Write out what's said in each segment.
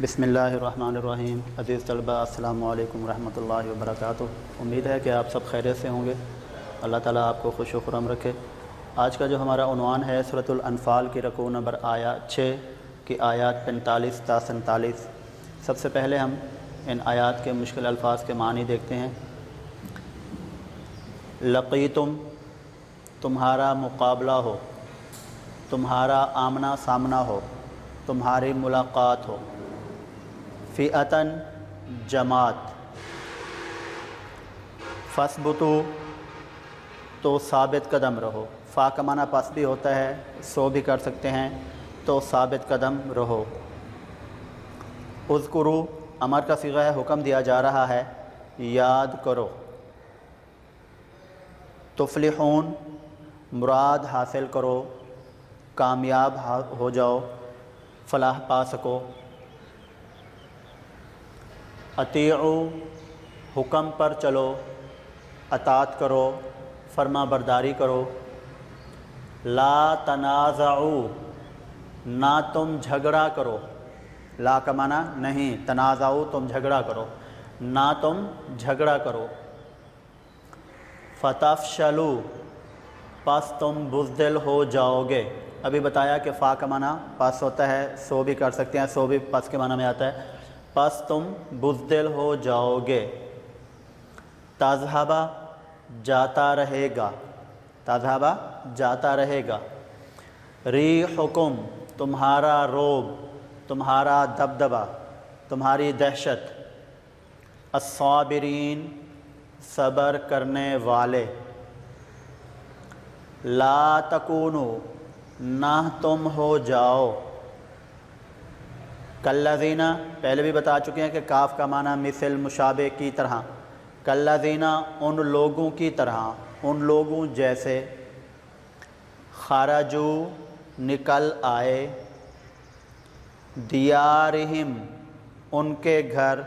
بسم اللہ الرحمن الرحیم۔ عزیز طلباء، السلام علیکم ورحمۃ اللہ وبرکاتہ۔ امید ہے کہ آپ سب خیریت سے ہوں گے۔ اللہ تعالیٰ آپ کو خوش و خرم رکھے۔ آج کا جو ہمارا عنوان ہے سورۃ الانفال کی رکوع نمبر 6 کی آیات 45 تا 47۔ سب سے پہلے ہم ان آیات کے مشکل الفاظ کے معنی دیکھتے ہیں۔ لقیتم، تمہارا مقابلہ ہو، تمہارا آمنا سامنا ہو، تمہاری ملاقات ہو۔ فئتن، جماعت۔ فثبتو، تو ثابت قدم رہو۔ فا کا معنی پس بھی ہوتا ہے، سو بھی کر سکتے ہیں، تو ثابت قدم رہو۔ اذکرو، امر کا صیغہ ہے، حکم دیا جا رہا ہے، یاد کرو۔ تفلحون، مراد حاصل کرو، کامیاب ہو جاؤ، فلاح پا سکو۔ اطیعوا، حکم پر چلو، اطاعت کرو، فرما برداری کرو۔ لا تنازعوا، نہ تم جھگڑا کرو۔ لا کا معنی نہیں، تنازعوا تم جھگڑا کرو، نہ تم جھگڑا کرو۔ فتفشلوا، پس تم بزدل ہو جاؤ گے۔ ابھی بتایا کہ فا کا معنی پس ہوتا ہے، سو بھی کر سکتے ہیں، سو بھی پس کے معنی میں آتا ہے۔ پس تم بزدل ہو جاؤ گے۔ تذہبا، جاتا رہے گا، تذہبا جاتا رہے گا۔ ریحکم، تمہارا روب، تمہارا دبدبہ، تمہاری دہشت۔ الصابرین، صبر کرنے والے۔ لا تکونو، نہ تم ہو جاؤ۔ کالذین، پہلے بھی بتا چکے ہیں کہ کاف کا معنی مثل، مشابہ، کی طرح۔ کالذین، ان لوگوں کی طرح، ان لوگوں جیسے۔ خرجو، نکل آئے۔ دیارہم، ان کے گھر۔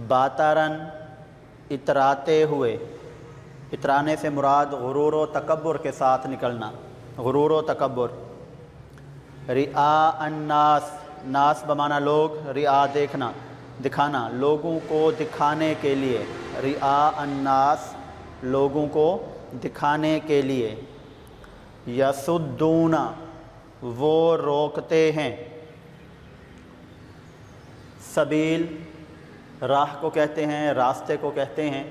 باترن، اتراتے ہوئے۔ اترانے سے مراد غرور و تکبر کے ساتھ نکلنا، غرور و تکبر۔ رعاء الناس، ناس بمانا لوگ، رعاء دیکھنا، دکھانا، لوگوں کو دکھانے کے لیے۔ رعاء الناس، لوگوں کو دکھانے کے لیے۔ یصدون، وہ روکتے ہیں۔ سبیل، راہ کو کہتے ہیں، راستے کو کہتے ہیں۔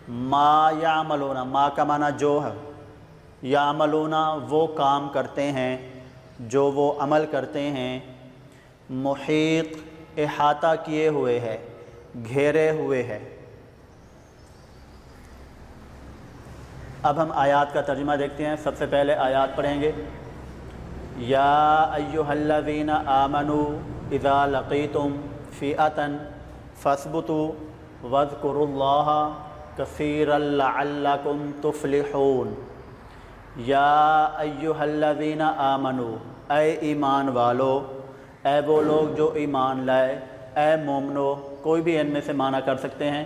ما یعملون، ما کا معنی جو ہے، یعملون، وہ کام کرتے ہیں، جو وہ عمل کرتے ہیں۔ محیط، احاطہ کیے ہوئے ہے، گھیرے ہوئے ہے۔ اب ہم آیات کا ترجمہ دیکھتے ہیں۔ سب سے پہلے آیات پڑھیں گے۔ یا ایھا الذین آمنوا اذا لقیتم فئۃ فاثبتوا واذکروا اللہ کثیرا لعلکم تفلحون۔ یا ایھا الذین آمنوا، اے ایمان والو، اے وہ لوگ جو ایمان لائے، اے مومنو، کوئی بھی ان میں سے معنی کر سکتے ہیں۔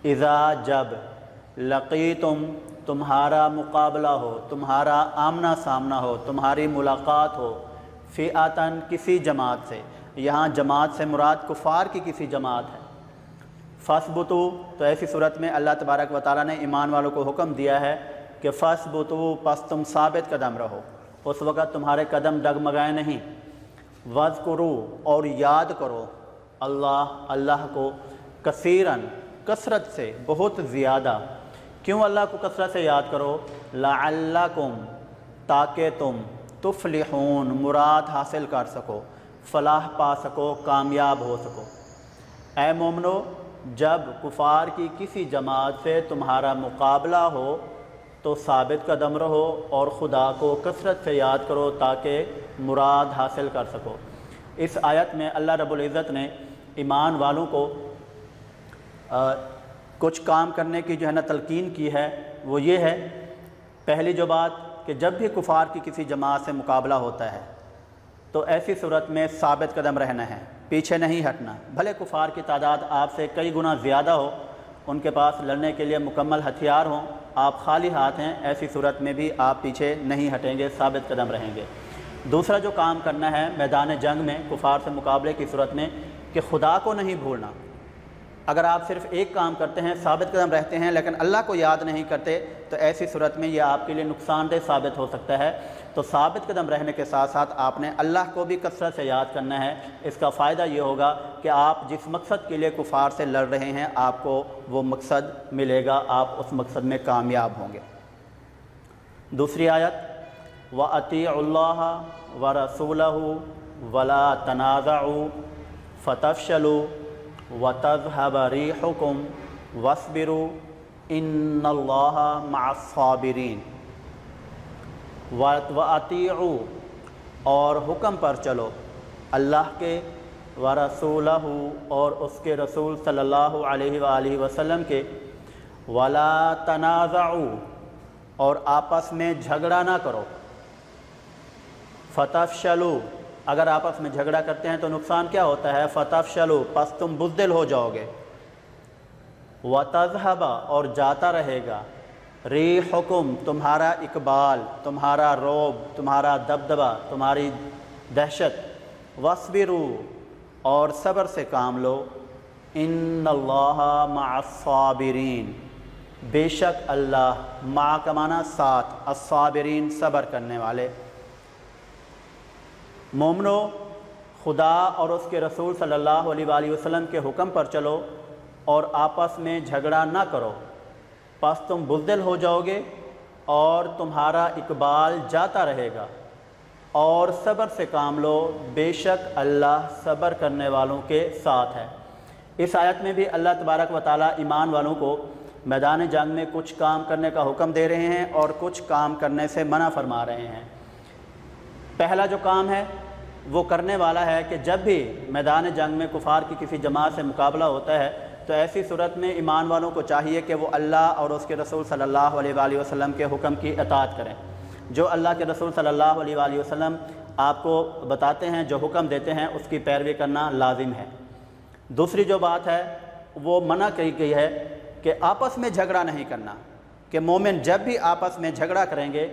اذا، جب، لقیتم، تمہارا مقابلہ ہو، تمہارا آمنا سامنا ہو، تمہاری ملاقات ہو۔ فئۃً، کسی جماعت سے، یہاں جماعت سے مراد کفار کی کسی جماعت ہے۔ فاثبتوا، تو ایسی صورت میں اللہ تبارک و تعالیٰ نے ایمان والوں کو حکم دیا ہے کہ فاثبتوا، پس تم ثابت قدم رہو، اس وقت تمہارے قدم ڈگمگائے نہیں۔ واذکروا، اور یاد کرو، اللہ کو، کثیراً، کثرت سے، بہت زیادہ۔ کیوں اللہ کو کثرت سے یاد کرو؟ لعلکم، تاکہ تم، تفلحون، مراد حاصل کر سکو، فلاح پا سکو، کامیاب ہو سکو۔ اے مومنو، جب کفار کی کسی جماعت سے تمہارا مقابلہ ہو تو ثابت قدم رہو اور خدا کو کثرت سے یاد کرو تاکہ مراد حاصل کر سکو۔ اس آیت میں اللہ رب العزت نے ایمان والوں کو کچھ کام کرنے کی جو ہے نا تلقین کی ہے، وہ یہ ہے، پہلی جو بات کہ جب بھی کفار کی کسی جماعت سے مقابلہ ہوتا ہے تو ایسی صورت میں ثابت قدم رہنا ہے، پیچھے نہیں ہٹنا۔ بھلے کفار کی تعداد آپ سے کئی گنا زیادہ ہو، ان کے پاس لڑنے کے لیے مکمل ہتھیار ہوں، آپ خالی ہاتھ ہیں، ایسی صورت میں بھی آپ پیچھے نہیں ہٹیں گے، ثابت قدم رہیں گے۔ دوسرا جو کام کرنا ہے میدان جنگ میں کفار سے مقابلے کی صورت میں کہ خدا کو نہیں بھولنا۔ اگر آپ صرف ایک کام کرتے ہیں، ثابت قدم رہتے ہیں، لیکن اللہ کو یاد نہیں کرتے، تو ایسی صورت میں یہ آپ کے لیے نقصان دہ ثابت ہو سکتا ہے۔ تو ثابت قدم رہنے کے ساتھ ساتھ آپ نے اللہ کو بھی کثرت سے یاد کرنا ہے۔ اس کا فائدہ یہ ہوگا کہ آپ جس مقصد کے لیے کفار سے لڑ رہے ہیں آپ کو وہ مقصد ملے گا، آپ اس مقصد میں کامیاب ہوں گے۔ دوسری آیت وَأَطِيعُوا اللَّهَ وَرَسُولَهُ وَلَا تَنَازَعُوا فَتَفْشَلُوا وَتَذْهَبَ رِيحُكُمْ وَاصْبِرُوا إِنَّ اللَّهَ مَعَ الصَّابِرِينَ۔ وَأَطِيعُوا اور حکم پر چلو اللہ کے، وَرَسُولَهُ اور اس کے رسول صلی اللہ علیہ وآلہ وسلم کے، وَلَا تَنَازَعُوا اور آپس میں جھگڑا نہ کرو، فَتَفْشَلُوا اگر آپس میں جھگڑا کرتے ہیں تو نقصان کیا ہوتا ہے؟ فَتَفْشَلُوا پس تم بزدل ہو جاؤ گے، وَتَذْهَبَ اور جاتا رہے گا، رِيحُكُمْ تمہارا اقبال، تمہارا رعب، تمہارا دبدبہ، تمہاری دہشت، وَاصْبِرُوا اور صبر سے کام لو، إِنَّ اللَّهَ مَعَ الصَّابِرِينَ بے شک اللہ، مع کا معنی ساتھ، الصابرین صبر کرنے والے۔ مومنو خدا اور اس کے رسول صلی اللہ علیہ وآلہ وسلم کے حکم پر چلو اور آپس میں جھگڑا نہ کرو، پس تم بزدل ہو جاؤ گے اور تمہارا اقبال جاتا رہے گا، اور صبر سے کام لو، بے شک اللہ صبر کرنے والوں کے ساتھ ہے۔ اس آیت میں بھی اللہ تبارک و تعالیٰ ایمان والوں کو میدان جنگ میں کچھ کام کرنے کا حکم دے رہے ہیں اور کچھ کام کرنے سے منع فرما رہے ہیں۔ پہلا جو کام ہے وہ کرنے والا ہے کہ جب بھی میدان جنگ میں کفار کی کسی جماعت سے مقابلہ ہوتا ہے تو ایسی صورت میں ایمان والوں کو چاہیے کہ وہ اللہ اور اس کے رسول صلی اللہ علیہ وآلہ وسلم کے حکم کی اطاعت کریں۔ جو اللہ کے رسول صلی اللہ علیہ وآلہ وسلم آپ کو بتاتے ہیں، جو حکم دیتے ہیں، اس کی پیروی کرنا لازم ہے۔ دوسری جو بات ہے وہ منع کی گئی ہے کہ آپس میں جھگڑا نہیں کرنا، کہ مومن جب بھی آپس میں جھگڑا کریں گے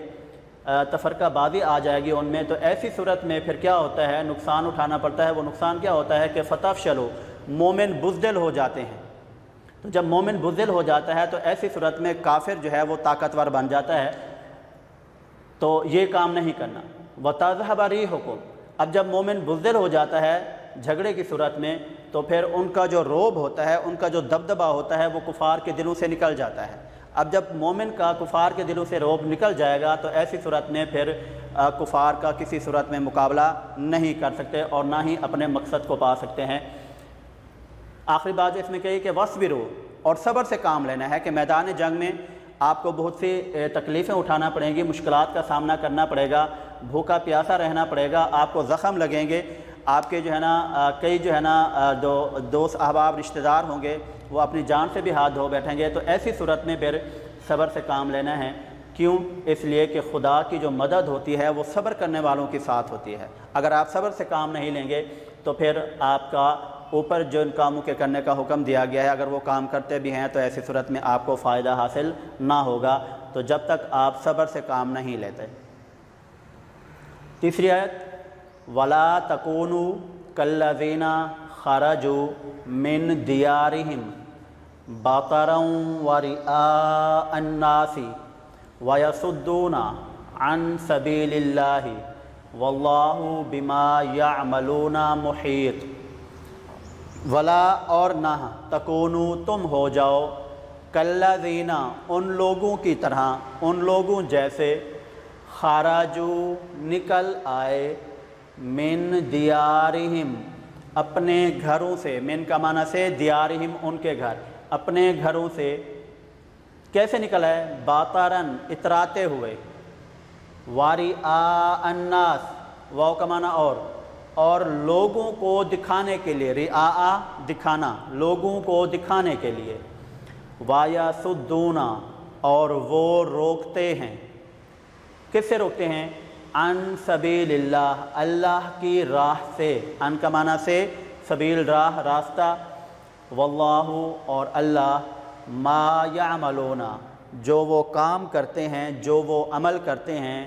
تفرقہ بازی آ جائے گی ان میں، تو ایسی صورت میں پھر کیا ہوتا ہے؟ نقصان اٹھانا پڑتا ہے۔ وہ نقصان کیا ہوتا ہے کہ فَتَفْشَلُوا مومن بزدل ہو جاتے ہیں۔ تو جب مومن بزدل ہو جاتا ہے تو ایسی صورت میں کافر جو ہے وہ طاقتور بن جاتا ہے، تو یہ کام نہیں کرنا۔ وَتَذْهَبَ رِيحُكُمْ اب جب مومن بزدل ہو جاتا ہے جھگڑے کی صورت میں تو پھر ان کا جو رعب ہوتا ہے، ان کا جو دبدبہ ہوتا ہے وہ کفار کے دلوں سے نکل جاتا ہے۔ اب جب مومن کا کفار کے دلوں سے رعب نکل جائے گا تو ایسی صورت میں پھر کفار کا کسی صورت میں مقابلہ نہیں کر سکتے اور نہ ہی اپنے مقصد کو پا سکتے ہیں۔ آخری بات جو اس میں کہی کہ وَاصْبِرُوا اور صبر سے کام لینا ہے کہ میدان جنگ میں آپ کو بہت سی تکلیفیں اٹھانا پڑیں گی، مشکلات کا سامنا کرنا پڑے گا، بھوکا پیاسا رہنا پڑے گا، آپ کو زخم لگیں گے، آپ کے جو ہے نا کئی جو ہے نا دوست احباب رشتہ دار ہوں گے، وہ اپنی جان سے بھی ہاتھ دھو بیٹھیں گے۔ تو ایسی صورت میں پھر صبر سے کام لینا ہے۔ کیوں؟ اس لیے کہ خدا کی جو مدد ہوتی ہے وہ صبر کرنے والوں کے ساتھ ہوتی ہے۔ اگر آپ صبر سے کام نہیں لیں گے تو پھر آپ کا اوپر جو ان کاموں کے کرنے کا حکم دیا گیا ہے اگر وہ کام کرتے بھی ہیں تو ایسی صورت میں آپ کو فائدہ حاصل نہ ہوگا، تو جب تک آپ صبر سے کام نہیں لیتے۔ تیسری آیت وَلَا تَكُونُوا كَالَّذِينَ خَرَجُوا مِن دِيَارِهِمْ بَطَرًا وَرِئَاءَ النَّاسِ وَيَصُدُّونَ عَن سَبِيلِ اللَّهِ وَاللَّهُ بِمَا يَعْمَلُونَ مُحِيطٌ۔ ولا اور نہ تکونو تم ہو جاؤ کالذین ان لوگوں کی طرح، ان لوگوں جیسے، خرجوا نکل آئے، من دیارہم اپنے گھروں سے، من کا معنی سے دیارہم ان کے گھر، اپنے گھروں سے کیسے نکل آئے؟ باطرن اتراتے ہوئے، وَرِئَاءَ النَّاسِ واو کا معنی اور لوگوں کو دکھانے کے لیے، رعاء دکھانا، لوگوں کو دکھانے کے لیے، وَيَصُدُّونَ اور وہ روکتے ہیں، کس سے روکتے ہیں؟ عن سبیل اللہ اللہ کی راہ سے، ان کا معنی سے سبیل راہ راستہ، واللہ اور اللہ ما یعملون جو وہ کام کرتے ہیں، جو وہ عمل کرتے ہیں،